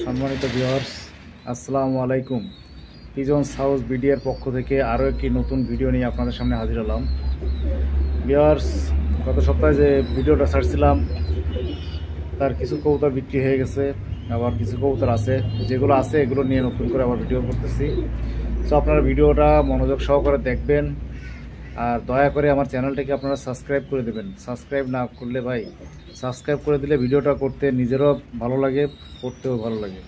সম্মানিত ভিউয়ার্স, আসসালামু আলাইকুম। পিজনস হাউস বিডিআর পক্ষ থেকে আরও একটি নতুন ভিডিও নিয়ে আপনাদের সামনে হাজির হলাম। ভিউয়ার্স, গত সপ্তাহে যে ভিডিওটা ছাড়ছিলাম তার কিছু কবুতর বিক্রি হয়ে গেছে, আবার কিছু কবুতর আছে, যেগুলো আছে এগুলো নিয়ে নতুন করে আবার ভিডিও করতেছি। সো আপনারা ভিডিওটা মনোযোগ সহকারে দেখবেন, আর দয়া করে আমার চ্যানেলটাকে আপনারা সাবস্ক্রাইব করে দেবেন। সাবস্ক্রাইব না করলে ভাই, সাবস্ক্রাইব করে দিলে ভিডিওটা করতে নিজেরও ভালো লাগে, করতেও ভালো লাগে।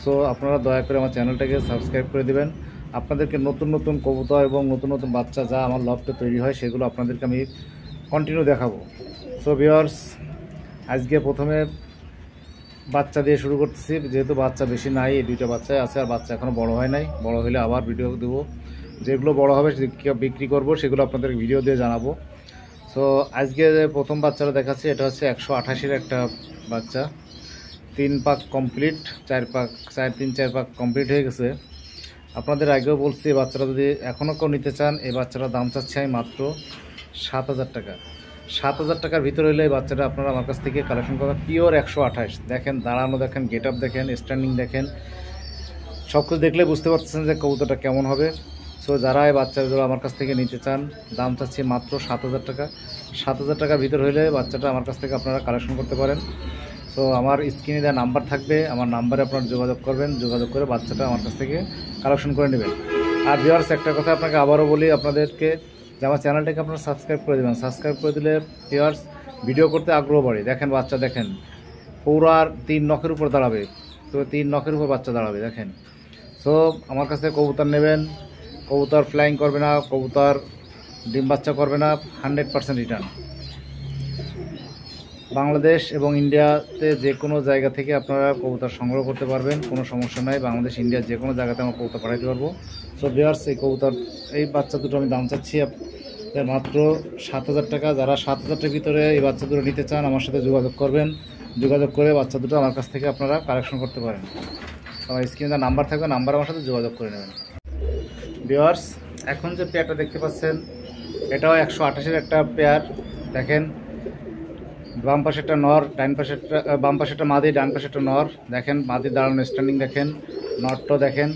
সো আপনারা দয়া করে আমার চ্যানেলটাকে সাবস্ক্রাইব করে দেবেন। আপনাদেরকে নতুন নতুন কবুতর এবং নতুন নতুন বাচ্চা যা আমার লফটে তৈরি হয় সেগুলো আপনাদেরকে আমি কন্টিনিউ দেখাবো। সো ভিউয়ার্স, আজকে প্রথমে বাচ্চা দিয়ে শুরু করতেছি, যেহেতু বাচ্চা বেশি নাই, এই দুইটা বাচ্চাই আছে, আর বাচ্চা এখনও বড় হয় নাই। বড় হলে আবার ভিডিও দেবো, যেগুলো বড় হবে বিক্রি করব সেগুলো আপনাদের ভিডিও দিয়ে জানাবো। সো আজকে যে প্রথম বাচ্চাটা দেখাচ্ছি এটা হচ্ছে 188-এর একটা বাচ্চা। 3 পাক কমপ্লিট, 4 পাক কমপ্লিট হয়ে গেছে। আপনাদের আগেও বলছি, এই বাচ্চাটা যদি এখনও কেউ নিতে চান, এই বাচ্চাটার দাম চাচ্ছি আমি মাত্র 7,000 টাকা। 7,000 টাকার ভিতরে হলে এই বাচ্চাটা আপনারা আমার কাছ থেকে কালেকশন করা। পিওর 128, দেখেন দাঁড়ানো, দেখেন গেট আপ, দেখেন স্ট্যান্ডিং, দেখেন সব কিছু দেখলে বুঝতে পারতেছেন যে কবুতরটা কেমন হবে। সো যারা এই বাচ্চাগুলো আমার কাছ থেকে নিতে চান, দাম চাচ্ছি মাত্র 7,000 টাকা। 7,000 টাকার ভিতর হলে বাচ্চাটা আমার কাছ থেকে আপনারা কালেকশন করতে পারেন। সো আমার স্ক্রিনে দেওয়া নাম্বার থাকবে, আমার নাম্বারে আপনারা যোগাযোগ করবেন, যোগাযোগ করে বাচ্চাটা আমার কাছ থেকে কালেকশন করে নেবেন। আর ভিউয়ার্স, একটা কথা আপনাকে আবারও বলি আপনাদেরকে, যে আমার চ্যানেলটাকে আপনারা সাবস্ক্রাইব করে দেবেন। সাবস্ক্রাইব করে দিলে ভিউয়ার্স ভিডিও করতে আগ্রহ বাড়ে। দেখেন বাচ্চা, দেখেন পুরা 3 নখের উপর দাঁড়াবে, তো 3 নখের উপর বাচ্চা দাঁড়াবে, দেখেন। সো আমার কাছ থেকে কবুতর নেবেন, কবুতর ফ্লাইং করবে না, কবুতর ডিম বাচ্চা করবে না, 100% রিটার্ন। বাংলাদেশ এবং ইন্ডিয়াতে যে কোনো জায়গা থেকে আপনারা কবুতর সংগ্রহ করতে পারবেন, কোনো সমস্যা নাই। বাংলাদেশ ইন্ডিয়ার যে কোনো জায়গাতে আমরা কবুতর পাঠাতে পারবো। সো ভিউয়ার্স, এই কবুতর, এই বাচ্চা দুটো আমি দাম চাচ্ছি মাত্র 7,000 টাকা। যারা 7,000 টাকার ভিতরে এই বাচ্চা দুটো নিতে চান, আমার সাথে যোগাযোগ করবেন, যোগাযোগ করে বাচ্চা দুটো আমার কাছ থেকে আপনারা কালেকশন করতে পারেন। আমার স্ক্রিনে নাম্বার থাকবে, নাম্বার আমার সাথে যোগাযোগ করে নেবেন। ভিউয়ার্স, এখন যে পেয়ারটা দেখতে পাচ্ছেন এটাও 128-এর একটা পেয়ার। দেখেন বাম পাশে একটা নর, ডান পাশে একটা, বাম পাশে একটা মাদি, ডান পাশে একটা নর। দেখেন মাদির দাঁড়ানো স্ট্যান্ডিং, দেখেন নরটা দেখেন,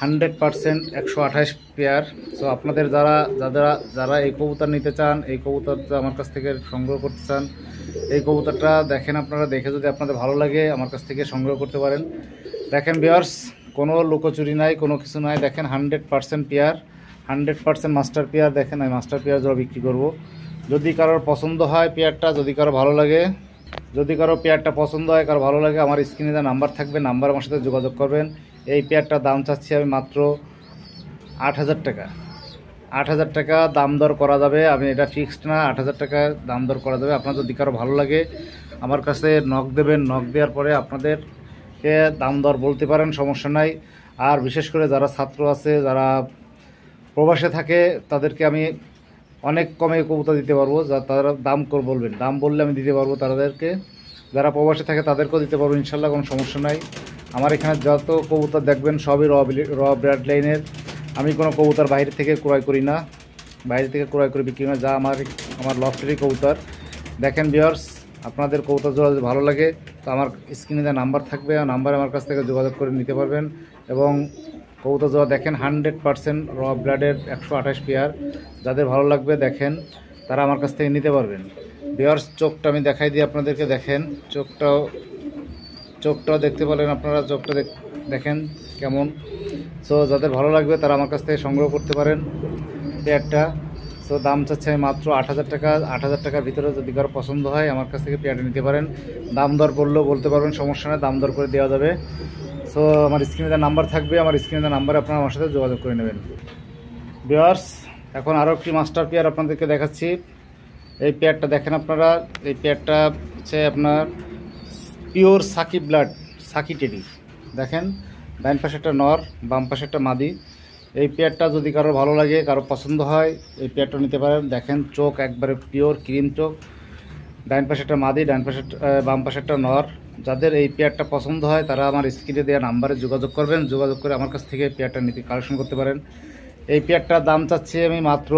100% 128 পেয়ার। সো আপনাদের যারা এই কবুতর নিতে চান, এই কবুতরটা আমার কাছ থেকে সংগ্রহ করতে চান, এই কবুতরটা দেখেন, আপনারা দেখে যদি আপনাদের ভালো লাগে আমার কাছ থেকে সংগ্রহ করতে পারেন। দেখেন ভিউয়ার্স, কোনো লুকোচুরি নাই, কোনো কিছু নাই। দেখেন 100% পেয়ার, 100% মাস্টার পেয়ার। দেখেন আমি মাস্টার পেয়ার যারা বিক্রি করব। যদি কারোর পছন্দ হয় পেয়ারটা, যদি কারো ভালো লাগে, যদি কারো পেয়ারটা পছন্দ হয়, কারো ভালো লাগে, আমার স্ক্রিনে যা নাম্বার থাকবে, নাম্বার আমার সাথে যোগাযোগ করবেন। এই পেয়ারটার দাম চাচ্ছি আমি মাত্র 8,000 টাকা। 8,000 টাকা দাম দর করা যাবে, আমি এটা ফিক্সড না, 8,000 টাকা দাম দর করা যাবে। আপনার যদি কারো ভালো লাগে আমার কাছে নক দেবেন, নক দেওয়ার পরে আপনাদেরকে দাম দর বলতে পারেন, সমস্যা নাই। আর বিশেষ করে যারা ছাত্র আছে, যারা প্রবাসে থাকে, তাদেরকে আমি অনেক কমে কবুতর দিতে পারবো। তারা দাম বলবেন, দাম বললে আমি দিতে পারবো তাদেরকে। যারা প্রবাসে থাকে তাদেরকেও দিতে পারবো ইনশাল্লাহ, কোনো সমস্যা নাই। আমার এখানে যত কবুতর দেখবেন সবই র ব্রাড লাইনের। আমি কোনো কবুতর বাইরে থেকে ক্রয় করি না, বাইরে থেকে ক্রয় করে বিক্রি না, যা আমার লফটেরই কবুতর। দেখেন ভিউয়ার্স, আপনাদের কবুতর জোড়া যদি ভালো লাগে তো আমার স্ক্রিনে যা নাম্বার থাকবে, নাম্বারে আমার কাছ থেকে যোগাযোগ করে নিতে পারবেন। এবং কবুতর জোড়া দেখেন 100% র ব্লাডের 128 পেয়ার। যাদের ভালো লাগবে দেখেন, তারা আমার কাছ থেকে নিতে পারবেন। ভিউয়ার্স, চোখটা আমি দেখাই দিই আপনাদেরকে, দেখেন চোখটাও দেখতে পারেন আপনারা, চোখটা দেখেন কেমন। সো যাদের ভালো লাগবে তারা আমার কাছ থেকে সংগ্রহ করতে পারেন পেয়ারটা। সো দাম চাচ্ছে মাত্র 8,000 টাকা। 8,000 টাকার ভিতরে যদি কারো পছন্দ হয় আমার কাছ থেকে পেয়ারটা নিতে পারেন। দাম দর করলেও বলতে পারবেন, সমস্যা নেই, দাম দর করে দেওয়া যাবে। সো আমার স্ক্রিনে যা নাম্বার থাকবে, আমার স্ক্রিনে যা নাম্বারে আপনারা আমার সাথে যোগাযোগ করে নেবেন। ভিউয়ার্স, এখন আরও একটি মাস্টার পেয়ার আপনাদেরকে দেখাচ্ছি। এই পেয়ারটা দেখেন আপনারা, এই পেয়ারটা হচ্ছে আপনার পিওর সাকি ব্লাড, সাকি টেডি। দেখেন ডান পাশে একটা নর, বাম পাশে একটা মাদি। এই পেয়ারটা যদি কারো ভালো লাগে, কারো পছন্দ হয়, এই পেয়ারটা নিতে পারেন। দেখেন চোখ একবারে পিওর ক্রিম চোখ, ডান পাশে একটা মাদি, বাম পাশে একটা নর। যাদের এই পেয়ারটা পছন্দ হয় তারা আমার স্ক্রিনে দেওয়া নাম্বারে যোগাযোগ করবেন, যোগাযোগ করে আমার কাছ থেকে এই পেয়ারটা নিতে কালেকশন করতে পারেন। এই পেয়ারটার দাম চাচ্ছি আমি মাত্র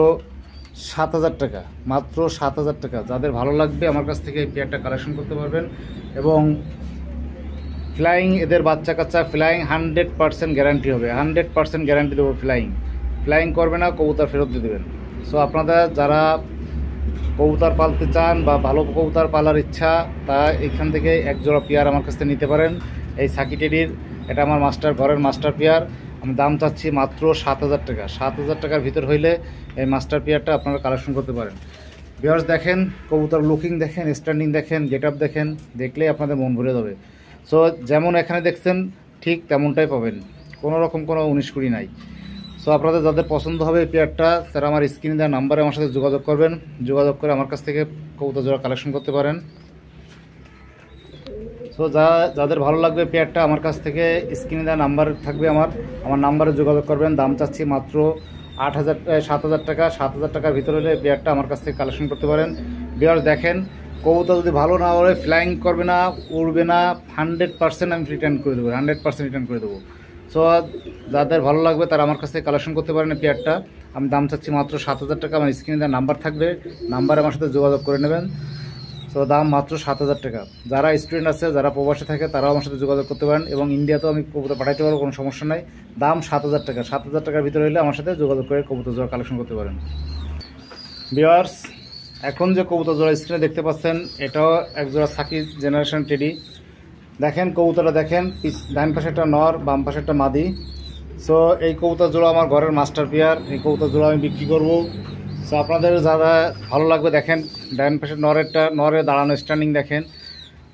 7,000 টাকা, মাত্র 7,000 টাকা। যাদের ভালো লাগবে আমার কাছ থেকে এই পেয়ারটা কালেকশন করতে পারবেন। এবং ফ্লাইং, এদের বাচ্চা কাচ্চা ফ্লাইং 100% গ্যারান্টি হবে, 100% গ্যারান্টি দেবো। ফ্লাইং করবে না, কবুতর ফেরত দিয়ে দেবেন। সো আপনাদের যারা কবুতর পালতে চান বা ভালো কবুতর পালার ইচ্ছা, তা এখান থেকে এক জোড়া পেয়ার আমার কাছ থেকে নিতে পারেন। এই সাকি টেডির, এটা আমার ঘরের মাস্টার পেয়ার। আমি দাম চাচ্ছি মাত্র 7,000 টাকা। 7,000 টাকার ভিতর হইলে এই মাস্টার পেয়ারটা আপনারা কালেকশন করতে পারেন। ভিউয়ার্স দেখেন, কবুতর লুকিং দেখেন, স্ট্যান্ডিং দেখেন, গেট আপ দেখেন, দেখলেই আপনাদের মন ভরে যাবে। সো যেমন এখানে দেখছেন ঠিক তেমনটাই পাবেন, কোনো রকম কোনো 19-20 নাই। সো আপনাদের যাদের পছন্দ হবে এই পেয়ারটা, তারা আমার স্ক্রিনে দেওয়া নাম্বারে আমার সাথে যোগাযোগ করবেন। যোগাযোগ করে আমার কাছ থেকে কবুতর জোড়া কালেকশন করতে পারেন। সো যাদের ভালো লাগবে পেয়ারটা, আমার কাছ থেকে স্ক্রিনে দেওয়া নাম্বার থাকবে, আমার নাম্বারে যোগাযোগ করবেন। দাম চাচ্ছি মাত্র 7,000 টাকা। 7,000 টাকার ভিতরে হলে পেয়ারটা আমার কাছ থেকে কালেকশন করতে পারেন। ভিউয়ার্স দেখেন, কবুতর যদি ভালো না হলে, ফ্লাইং করবে না, উড়বে না, 100% আমি রিটার্ন করে দেবো, 100% রিটার্ন করে দেবো। সো যাদের ভালো লাগবে তারা আমার কাছ থেকে কালেকশন করতে পারেন এই পেয়ারটা। আমি দাম চাচ্ছি মাত্র 7,000 টাকা। আমার স্ক্রিনে দেওয়া নাম্বার থাকবে, নাম্বারে আমার সাথে যোগাযোগ করে নেবেন। সো দাম মাত্র 7,000 টাকা। যারা স্টুডেন্ট আছে, যারা প্রবাসে থাকে, তারাও আমার সাথে যোগাযোগ করতে পারেন এবং ইন্ডিয়াতেও আমি কবুতর পাঠাইতে পারবো, কোনো সমস্যা নাই। দাম 7,000 টাকা। 7,000 টাকার ভিতরে হলে আমার সাথে যোগাযোগ করে কবুতর জোড়া কালেকশন করতে পারেন। ভিউয়ার্স, এখন যে কবুতর জোড়া স্ক্রিনে দেখতে পাচ্ছেন, এটাও এক জোড়া সাকি জেনারেশন টেডি। দেখেন কবুতরটা দেখেন, ডান পাশে একটা নর, বাম পাশে একটা মাদি। সো এই কবুতর জোড়া আমার ঘরের মাস্টার পেয়ার। এই কবুতর জোড়া আমি বিক্রি করবো। সো আপনাদের যারা ভালো লাগবে দেখেন, ডান পাশে নরের দাঁড়ানো স্ট্যান্ডিং দেখেন,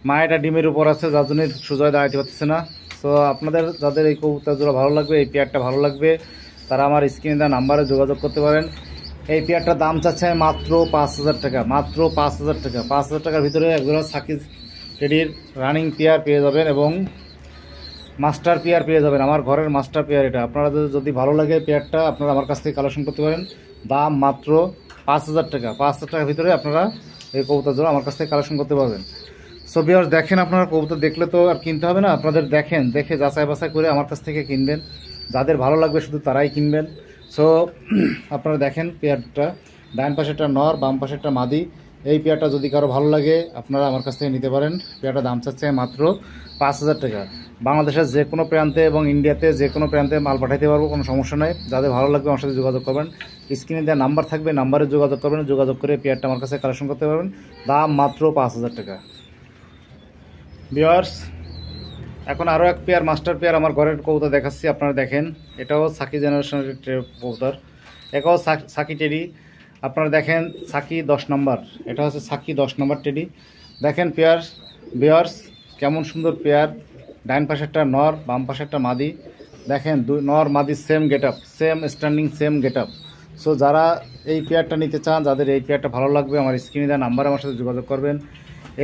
মায়েটা ডিমের উপর আছে, যার জন্য সুজয় দাঁড়াতে পারতেছে না। সো আপনাদের যাদের এই কবুতর জোড়া ভালো লাগবে, এই পেয়ারটা ভালো লাগবে, তারা আমার স্ক্রিনে দেওয়া নাম্বারে যোগাযোগ করতে পারেন। এই পেয়ারটার দাম চাচ্ছে মাত্র 5,000 টাকা। মাত্র 5,000 টাকা। 5,000 টাকার ভিতরে একজোড়া সাকি টেডির রানিং পেয়ার পেয়ে যাবেন এবং মাস্টার পেয়ার পেয়ে যাবেন। আমার ঘরের মাস্টার পেয়ার এটা। আপনারা যদি ভালো লাগে পেয়ারটা, আপনারা আমার কাছ থেকে কালেকশন করতে পারেন। দাম মাত্র 5,000 টাকা। 5,000 টাকার ভিতরে আপনারা এই কবুতর জোড়া আমার কাছ থেকে কালেকশন করতে পারবেন। সো ভিউয়ার্স দেখেন, আপনারা কবুতর দেখলে তো আর কিনতে হবে না, আপনাদের দেখেন, দেখে যাচাই বাছাই করে আমার কাছ থেকে কিনবেন। যাদের ভালো লাগবে শুধু তারাই কিনবেন। সো আপনারা দেখেন পেয়ারটা, ডান পাশে একটা নর, বাম পাশে একটা মাদি। এই পেয়ারটা যদি কারো ভালো লাগে আপনারা আমার কাছ থেকে নিতে পারেন। পেয়ারটার দাম চাচ্ছে মাত্র 5,000 টাকা। বাংলাদেশের যে কোনো প্রান্তে এবং ইন্ডিয়াতে যে কোনো প্রান্তে মাল পাঠাইতে পারবো, কোনো সমস্যা নাই। যাদের ভালো লাগবে আমার সাথে যোগাযোগ করবেন। স্ক্রিনে দেওয়া নাম্বার থাকবে, নাম্বারে যোগাযোগ করবেন। যোগাযোগ করে পেয়ারটা আমার কাছে কালেকশন করতে পারবেন। দাম মাত্র 5,000 টাকা। ভিউয়ার্স, এখন আরও এক পেয়ার মাস্টার পেয়ার আমার ঘরের কবুতর দেখাচ্ছি। আপনারা দেখেন, এটাও সাকি জেনারেশনের কবুতর, এটাও সাকি টেডি। আপনারা দেখেন সাকি 10 নম্বর, এটা হচ্ছে সাকি 10 নম্বর টেডি। দেখেন ভিউয়ার্স কেমন সুন্দর পেয়ার। ডান পাশে একটা নর, বাম পাশে একটা মাদি। দেখেন নর মাদি same get up, same standing, same get up. So যারা এই পেয়ারটা নিতে চান, যাদের এই পেয়ারটা ভালো লাগবে, আমার স্ক্রিনে দেওয়া নাম্বারে আমার সাথে যোগাযোগ করবেন।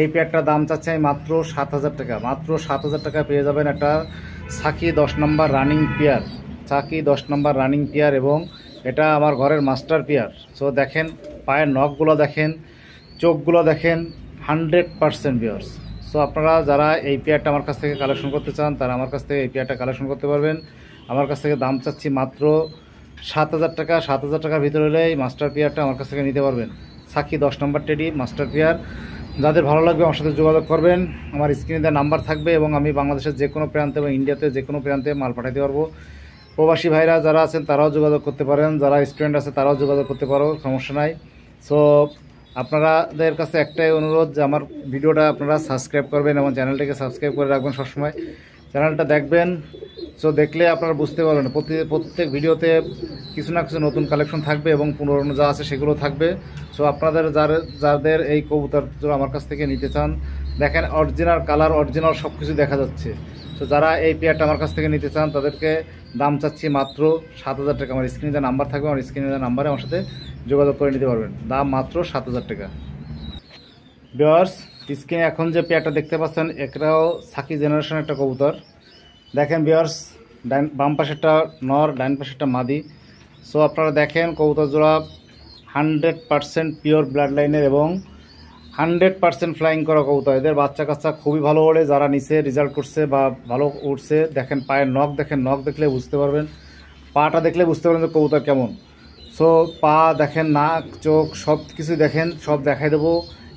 এই পেয়ারটার দাম চাচ্ছে মাত্র 7,000 টাকা। মাত্র 7,000 টাকা পেয়ে যাবেন একটা সাকি 10 নম্বর রানিং পেয়ার। সাকি 10 নম্বর রানিং পেয়ার এবং এটা আমার ঘরের মাস্টার পেয়ার। সো দেখেন পায়ের নখগুলো দেখেন, চোখগুলো দেখেন, 100% ভিউয়ার্স। সো আপনারা যারা এই পেয়ারটা আমার কাছ থেকে কালেকশন করতে চান, তারা আমার কাছ থেকে এই পেয়ারটা কালেকশন করতে পারবেন। আমার কাছ থেকে দাম চাচ্ছি মাত্র 7,000 টাকা। 7,000 টাকার ভিতরে হলে এই মাস্টার পেয়ারটা আমার কাছ থেকে নিতে পারবেন। সাকি 10 নম্বর টেডি মাস্টার পেয়ার। যাদের ভালো লাগবে আমার সাথে যোগাযোগ করবেন। আমার স্ক্রিনে দেওয়া নাম্বার থাকবে এবং আমি বাংলাদেশের যে কোনো প্রান্তে এবং ইন্ডিয়াতে যে কোনো প্রান্তে মাল পাঠাতে পারবো। প্রবাসী ভাইরা যারা আছেন তারাও যোগাযোগ করতে পারেন, যারা স্টুডেন্ট আছে তারাও যোগাযোগ করতে পারো, সমস্যা নাই। সো আপনাদের কাছে একটাই অনুরোধ যে আমার ভিডিওটা আপনারা সাবস্ক্রাইব করবেন এবং চ্যানেলটাকে সাবস্ক্রাইব করে রাখবেন সবসময়। চ্যানেলটা দেখবেন। সো দেখলে আপনারা বুঝতে পারবেন প্রত্যেক ভিডিওতে কিছু না কিছু নতুন কালেকশন থাকবে এবং পুনরানো যা আছে সেগুলো থাকবে। সো আপনাদের যাদের এই কবুতর আমার কাছ থেকে নিতে চান, দেখেন অরিজিনাল কালার, অরিজিনাল সব কিছু দেখা যাচ্ছে। তো যারা এই পেয়ারটা আমার কাছ থেকে নিতে চান তাদেরকে দাম চাচ্ছি মাত্র 7,000 টাকা। আমার স্ক্রিনে যে নাম্বার থাকবে, আমার স্ক্রিনে যে নাম্বারে আমার সাথে যোগাযোগ করে নিতে পারবেন। দাম মাত্র 7,000 টাকা। ভিউয়ার্স, স্ক্রিনে এখন যে পেয়ারটা দেখতে পাচ্ছেন, এটাও সাকি জেনারেশনের একটা কবুতর। দেখেন ভিউয়ার্স, বাম পাশে একটা নর, ডান পাশে একটা মাদি। সো আপনারা দেখেন কবুতর জোড়া 100% পিওর ব্লাড লাইনের এবং 100% ফ্লাইং করা কবুতর। এদের বাচ্চা কাচ্চা খুবই ভালো ওড়ে, যারা নিচে রেজাল্ট করছে বা ভালো উঠছে। দেখেন পায়ের নখ দেখেন, নখ দেখলে বুঝতে পারবেন, পাটা দেখলে বুঝতে পারবেন যে কবুতর কেমন। সো পা দেখেন, নাক, চোখ সব কিছু দেখেন, সব দেখাই দেবো।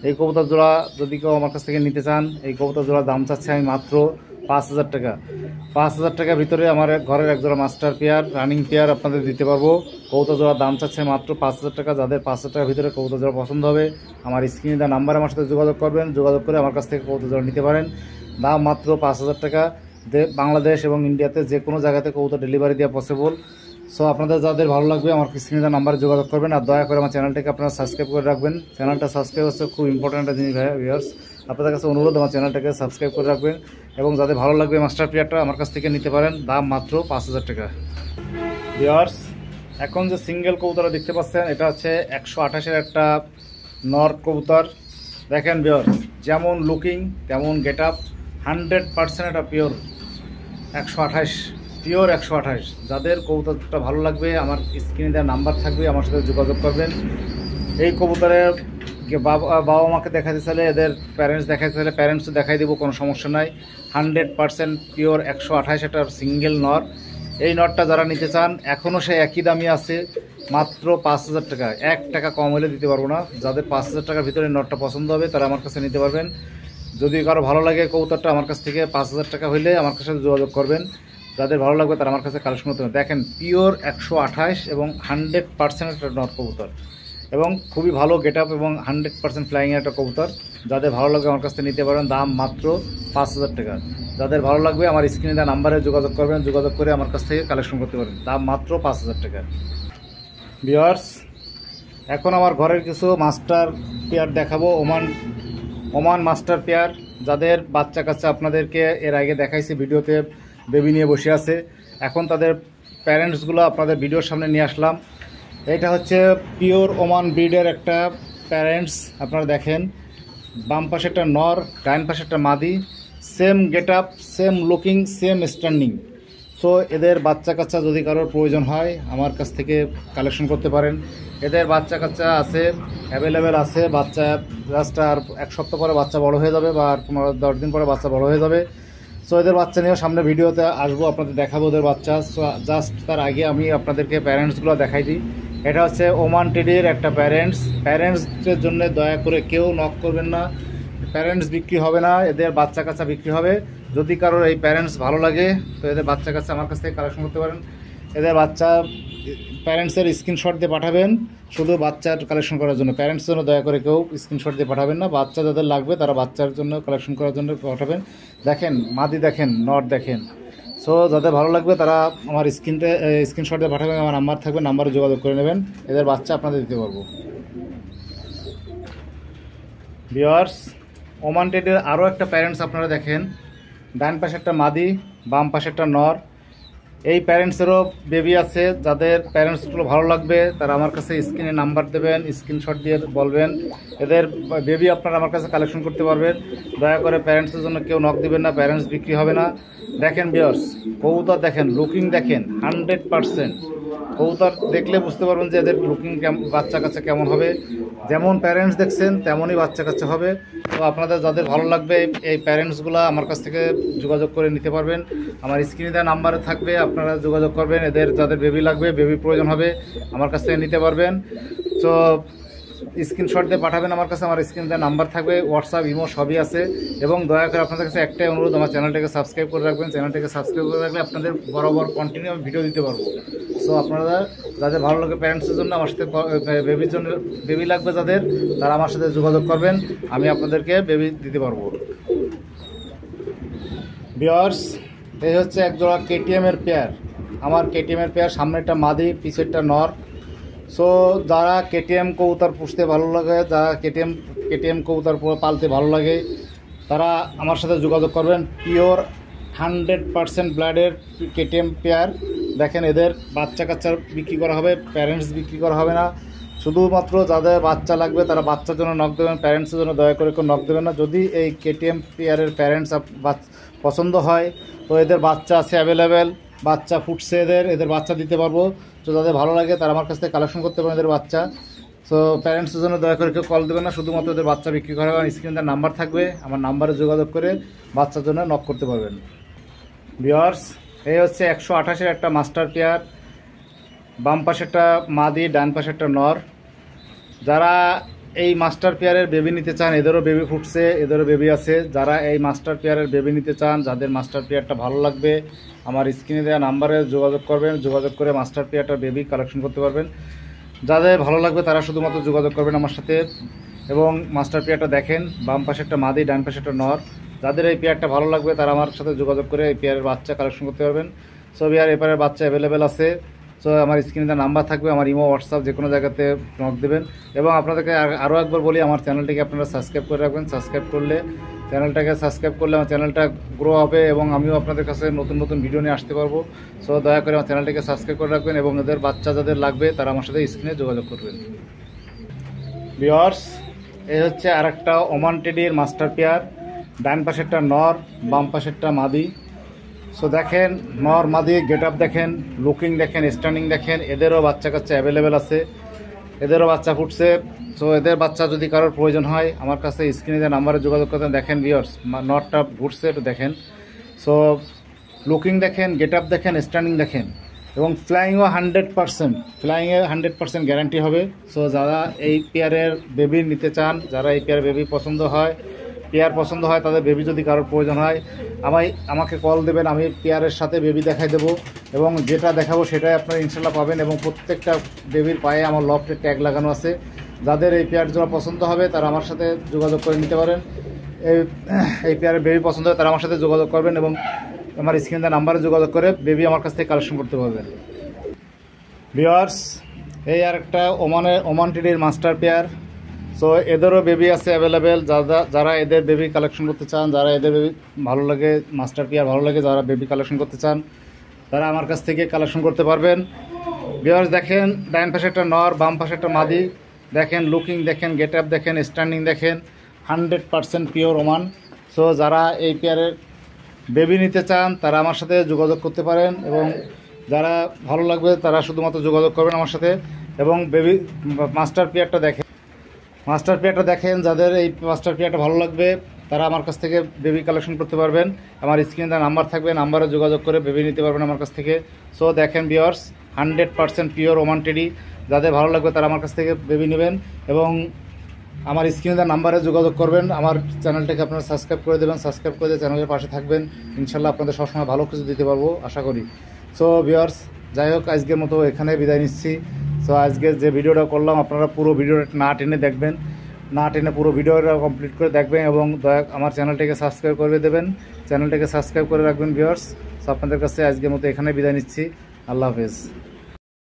এই কবুতর জোড়া যদি কেউ আমার কাছ থেকে নিতে চান, এই কবুতর জোড়ার দাম চাচ্ছে আমি মাত্র 5,000 টাকা। 5,000 টাকার ভিতরে আমার ঘরের একজোড়া মাস্টার পেয়ার রানিং পেয়ার আপনাদের দিতে পারবো। কবুতর জোড়ার দাম চাচ্ছে মাত্র 5,000 টাকা। যাদের 5,000 টাকার ভিতরে কবুতর জোড়া পছন্দ হবে আমার স্ক্রিনে দেওয়া নাম্বারে আমার সাথে যোগাযোগ করবেন, যোগাযোগ করে আমার কাছ থেকে কবুতর জোড়া নিতে পারেন। দাম মাত্র 5,000 টাকা। বাংলাদেশ এবং ইন্ডিয়াতে যে কোনো জায়গাতে কবুতর ডেলিভারি দেওয়া পসিবল। সো আপনাদের যাদের ভালো লাগবে আমার স্ক্রিনে দেওয়া নাম্বারে যোগাযোগ করবেন। আর দয়া করে আমার চ্যানেলটাকে আপনারা সাবস্ক্রাইব করে রাখবেন। চ্যানেলটা সাবস্ক্রাইব হচ্ছে খুব ইম্পর্ট্যান্ট একটা জিনিস ভিউয়ার্স। আপনাদের কাছে অনুরোধ আমার চ্যানেলটাকে সাবস্ক্রাইব করে রাখবেন এবং যাদের ভালো লাগবে মাস্টার পেয়ারটা আমার কাছ থেকে নিতে পারেন। দাম মাত্র 5,000 টাকা। ভিউয়ার্স, এখন যে সিঙ্গেল কবুতর দেখতে পাচ্ছেন এটা হচ্ছে 128-এর একটা নর কবুতর। দেখেন ভিউয়ার্স, যেমন লুকিং তেমন গেট আপ, 100% এটা পিওর 128, পিওর 128। যাদের কবুতরটা ভালো লাগবে আমার স্ক্রিনে দেওয়া নাম্বার থাকবে, আমার সাথে যোগাযোগ করবেন। এই কবুতরের বাবা মাকে দেখাতে চাইলে, এদের প্যারেন্টস দেখাতে চাইলে প্যারেন্টসও দেখাই দেবো, কোনো সমস্যা নাই। 100% পিওর 128 একটা সিঙ্গেল নর। এই নটটা যারা নিতে চান এখনও সে একই দামই আছে, মাত্র 5,000 টাকা। 1 টাকা কম হলে দিতে পারবো না। যাদের 5,000 টাকার ভিতরে নটটা পছন্দ হবে তারা আমার কাছে নিতে পারবেন। যদি কারো ভালো লাগে কবুতরটা আমার কাছ থেকে 5,000 টাকা হইলে আমার কাছে যোগাযোগ করবেন। যাদের ভালো লাগবে তারা আমার কাছে কালেকশন করতে হবে। দেখেন পিওর 128 এবং 100% একটা নর কবুতর এবং খুবই ভালো গেট আপ এবং 100% ফ্লাইং একটা কবুতর। যাদের ভালো লাগবে আমার কাছ থেকে নিতে পারেন। দাম মাত্র 5,000 টাকা। যাদের ভালো লাগবে আমার স্ক্রিনে দেওয়া নাম্বারে যোগাযোগ করবেন, যোগাযোগ করে আমার কাছ থেকে কালেকশন করতে পারেন। দাম মাত্র 5,000 টাকা। ভিউয়ার্স, এখন আমার ঘরের কিছু মাস্টার পেয়ার দেখাবো, ওমান মাস্টার পেয়ার। যাদের বাচ্চা কাচ্চা আপনাদেরকে এর আগে দেখাইছি ভিডিওতে, বেবি নিয়ে বসে আছে, এখন তাদের প্যারেন্টসগুলো আপনাদের ভিডিওর সামনে নিয়ে আসলাম। এটা হচ্ছে পিওর ওমান ব্রিডের একটা প্যারেন্টস। আপনারা দেখেন, বাম পাশে একটা নর, ডাইন পাশে একটা মাদি, same get up, same looking, same standing. So এদের বাচ্চা কাচ্চা যদি কারোর প্রয়োজন হয় আমার কাছ থেকে কালেকশন করতে পারেন। এদের বাচ্চা কাচ্চা আছে, অ্যাভেলেবেল আছে। বাচ্চা জাস্ট আর 1 সপ্তাহ পরে বাচ্চা বড় হয়ে যাবে বা আর 10 দিন পরে বাচ্চা বড় হয়ে যাবে। সো এদের বাচ্চা নিয়েও সামনে ভিডিওতে আসবো, আপনাদের দেখাবো ওদের বাচ্চা। সো জাস্ট তার আগে আমি আপনাদেরকে প্যারেন্টসগুলো দেখাই দিই। এটা হচ্ছে ওমান টেডির একটা প্যারেন্টসের জন্য দয়া করে কেউ নক করবেন না। প্যারেন্টস বিক্রি হবে না, এদের বাচ্চা কাচ্চা বিক্রি হবে। যদি কারোর এই প্যারেন্টস ভালো লাগে তো এদের বাচ্চা কাচ্চা আমার কাছ থেকে কালেকশন করতে পারেন। এদের বাচ্চা প্যারেন্টসের স্ক্রিনশট দিয়ে পাঠাবেন শুধু বাচ্চার কালেকশন করার জন্য। প্যারেন্টসের জন্য দয়া করে কেউ স্ক্রিনশট দিয়ে পাঠাবেন না। বাচ্চা যাদের লাগবে তারা বাচ্চার জন্য কালেকশন করার জন্য পাঠাবেন। দেখেন মাদি, দেখেন নট, দেখেন। সো যাদের ভালো লাগবে তারা আমার স্ক্রিনশট দিয়ে পাঠাবেন, আমার নাম্বার থাকবে, নাম্বারে যোগাযোগ করে নেবেন। এদের বাচ্চা আপনাদের দিতে পারবো। ভিউয়ার্স, ওমান টেডের আরও একটা প্যারেন্টস আপনারা দেখেন, ডান পাশে একটা মাদি, বাম পাশে একটা নর। এই প্যারেন্টসেরও বেবি আছে। যাদের প্যারেন্টসগুলো ভালো লাগবে তারা আমার কাছে স্ক্রিনে নাম্বার দেবেন, স্ক্রিনশট দিয়ে বলবেন। এদের বেবি আপনারা আমার কাছে কালেকশন করতে পারবেন। দয়া করে প্যারেন্টসের জন্য কেউ নক দিবেন না, প্যারেন্টস বিক্রি হবে না। দেখেন ভিউয়ার্স, কবুতর দেখেন, লুকিং দেখেন, 100%। কবুতর দেখলে বুঝতে পারবেন যে এদের লুকিং বাচ্চা কাচ্চা কেমন হবে। যেমন প্যারেন্টস দেখছেন তেমনই বাচ্চা কাচ্চা হবে। তো আপনাদের যাদের ভালো লাগবে এই প্যারেন্টসগুলো আমার কাছ থেকে যোগাযোগ করে নিতে পারবেন। আমার স্ক্রিনে দেওয়া নাম্বারে থাকবে, আপনারা যোগাযোগ করবেন। এদের যাদের বেবি লাগবে, বেবি প্রয়োজন হবে আমার কাছ থেকে নিতে পারবেন। তো স্ক্রিনশট দিয়ে পাঠাবেন আমার কাছে, আমার স্ক্রিনে দেওয়া নাম্বার থাকবে, হোয়াটসঅ্যাপ, ইমো সবই আছে। এবং দয়া করে আপনাদের কাছে একটাই অনুরোধ, আমার চ্যানেলটাকে সাবস্ক্রাইব করে রাখবেন। চ্যানেলটাকে সাবস্ক্রাইব করে রাখলে আপনাদের বরাবর কন্টিনিউ আমি ভিডিও দিতে পারবো। সো আপনারা যাদের ভালো লাগে প্যারেন্টসের জন্য আমার সাথে, বেবির জন্য বেবি লাগবে যাদের, তারা আমার সাথে যোগাযোগ করবেন, আমি আপনাদেরকে বেবি দিতে পারবো। ভিউয়ার্স, এই হচ্ছে এক জোড়া কেটিএমের পেয়ার। আমার কেটিএমের পেয়ার, সামনে একটা মাদি, পিছেরটা নর। সো যারা কেটিএম কবুতর পুষতে ভালো লাগে, যারা কেটিএম কবুতর পালতে ভালো লাগে তারা আমার সাথে যোগাযোগ করবেন। পিওর 100% ব্লাডের কেটিএম পেয়ার। দেখেন এদের বাচ্চা কাচ্চা বিক্রি করা হবে, প্যারেন্টস বিক্রি করা হবে না। শুধুমাত্র যাদের বাচ্চা লাগবে তারা বাচ্চার জন্য নক দেবেন, প্যারেন্টসের জন্য দয়া করে কেউ নক দেবেন না। যদি এই কেটিএম পেয়ারের প্যারেন্টস পছন্দ হয় তো এদের বাচ্চা আছে অ্যাভেলেবেল, বাচ্চা ফুটছে, এদের বাচ্চা দিতে পারবো। তো যাদের ভালো লাগে তারা আমার কাছ থেকে কালেকশন করতে পারেন এদের বাচ্চা। সো প্যারেন্টসের জন্য দয়া করে কেউ কল দেবেন না, শুধুমাত্র এদের বাচ্চা বিক্রি করা হবে। স্ক্রিনে নাম্বার থাকবে, আমার নাম্বারে যোগাযোগ করে বাচ্চার জন্য নক করতে পারবেন। ভিউয়ার্স, এই হচ্ছে 128-এর একটা মাস্টার পেয়ার। বাম পাশে একটা মাদি, ডান পাশে একটা নর। যারা এই মাস্টার পেয়ারের বেবি নিতে চান, এদেরও বেবি ফুটছে, এদেরও বেবি আছে, যারা এই মাস্টার পেয়ারের বেবি নিতে চান, যাদের মাস্টার পেয়ারটা ভালো লাগবে আমার স্ক্রিনে দেওয়া নাম্বারে যোগাযোগ করবেন, যোগাযোগ করে মাস্টার পেয়ারটার বেবি কালেকশন করতে পারবেন। যাদের ভালো লাগবে তারা শুধুমাত্র যোগাযোগ করবেন আমার সাথে এবং মাস্টার পেয়ারটা দেখেন, বাম পাশে একটা মাদি, ডান পাশে একটা নর। যাদের এই পেয়ারটা ভালো লাগবে তারা আমার সাথে যোগাযোগ করে এই পেয়ারের বাচ্চা কালেকশন করতে পারবেন। সো বিয়ার এই পেয়ারের বাচ্চা অ্যাভেলেবেল আছে। সো আমার স্ক্রিনে নাম্বার থাকবে, আমার ইমো হোয়াটসঅ্যাপ যে কোনো জায়গাতে নক দেবেন। এবং আপনাদেরকে আরও একবার বলি, আমার চ্যানেলটিকে আপনারা সাবস্ক্রাইব করে রাখবেন। সাবস্ক্রাইব করলে আমার চ্যানেলটা গ্রো হবে এবং আমিও আপনাদের কাছে নতুন নতুন ভিডিও নিয়ে আসতে পারবো। সো দয়া করে আমার চ্যানেলটিকে সাবস্ক্রাইব করে রাখবেন এবং এদের বাচ্চা যাদের লাগবে তারা আমার সাথে স্ক্রিনে যোগাযোগ করবেন। ভিউয়ার্স, এই হচ্ছে আরেকটা ওমান টেডির মাস্টার পেয়ার। ডান পাশেরটা নর, বাম পাশেরটা মাদি। সো দেখেন, নর মাদি গেট আপ দেখেন, লুকিং দেখেন, স্ট্যান্ডিং দেখেন। এদেরও বাচ্চা কাচ্চা অ্যাভেলেবেল আছে, এদেরও বাচ্চা ফুটছে। সো এদের বাচ্চা যদি কারোর প্রয়োজন হয় আমার কাছে স্ক্রিনে যে নাম্বারে যোগাযোগ করতেন। দেখেন ভিউয়ার্স, নরটা ফুটছে, একটু দেখেন। সো লুকিং দেখেন, গেট আপ দেখেন, স্ট্যান্ডিং দেখেন এবং ফ্লাইংও 100%, ফ্লাইংয়ে 100% গ্যারান্টি হবে। সো যারা এই পেয়ারের বেবি নিতে চান, যারা এই পেয়ারের বেবি পছন্দ হয়, তাদের বেবি যদি কারোর প্রয়োজন হয় আমাকে কল দেবেন, আমি পেয়ারের সাথে বেবি দেখাই দেবো এবং যেটা দেখাবো সেটাই আপনারা ইনশাল্লাহ পাবেন। এবং প্রত্যেকটা বেবির পায়ে আমার লফটের ট্যাগ লাগানো আছে। যাদের এই পেয়ার জোড়া পছন্দ হবে তারা আমার সাথে যোগাযোগ করে নিতে পারেন। এই পেয়ারের বেবি পছন্দ হয় তারা আমার সাথে যোগাযোগ করবেন এবং আমার স্ক্রিনে নাম্বারে যোগাযোগ করে বেবি আমার কাছ থেকে কালেকশন করতে পারবেন। ভিউয়ার্স, এই আর একটা ওমান টেডির মাস্টার পেয়ার। সো এদেরও বেবি আছে অ্যাভেলেবেল। যারা এদের বেবি কালেকশন করতে চান, যারা এদের বেবি ভালো লাগে, মাস্টার পেয়ার ভালো লাগে, যারা বেবি কালেকশন করতে চান তারা আমার কাছ থেকে কালেকশন করতে পারবেন। ভিউয়ার্স দেখেন, ডান পাশে একটা নর, বাম পাশে একটা মাদি। দেখেন লুকিং দেখেন, গেট আপ দেখেন, স্ট্যান্ডিং দেখেন, 100% পিওর ওমান। সো যারা এই পেয়ারের বেবি নিতে চান তারা আমার সাথে যোগাযোগ করতে পারেন এবং যারা ভালো লাগবে তারা শুধুমাত্র যোগাযোগ করবেন আমার সাথে। এবং বেবি মাস্টার পেয়ারটা দেখেন, যাদের এই মাস্টার পেয়ারটা ভালো লাগবে তারা আমার কাছ থেকে বেবি কালেকশন করতে পারবেন। আমার স্ক্রিনে নাম্বার থাকবে, নাম্বারে যোগাযোগ করে বেবি নিতে পারবেন আমার কাছ থেকে। সো দেখেন ভিউয়ার্স, 100% পিওর ওমান টেডি। যাদের ভালো লাগবে তারা আমার কাছ থেকে বেবি নেবেন এবং আমার স্ক্রিনে নাম্বারে যোগাযোগ করবেন। আমার চ্যানেলটাকে আপনারা সাবস্ক্রাইব করে দেবেন, সাবস্ক্রাইব করে চ্যানেলের পাশে থাকবেন। ইনশাল্লাহ আপনাদের সবসময় ভালো কিছু দিতে পারবো আশা করি। সো ভিউয়ার্স, যাই হোক আজকের মতো এখানে বিদায় নিচ্ছি। সো আজকে যে ভিডিওটা করলাম আপনারা পুরো ভিডিওটা না টেনে দেখবেন, না টেনে পুরো ভিডিওটা কমপ্লিট করে দেখবেন এবং আমার চ্যানেলটাকে সাবস্ক্রাইব করে দেবেন, চ্যানেলটাকে সাবস্ক্রাইব করে রাখবেন ভিউয়ার্স। সো আপনাদের কাছে আজকের মতো এখানে বিদায় নিচ্ছি। আল্লাহ হাফেজ।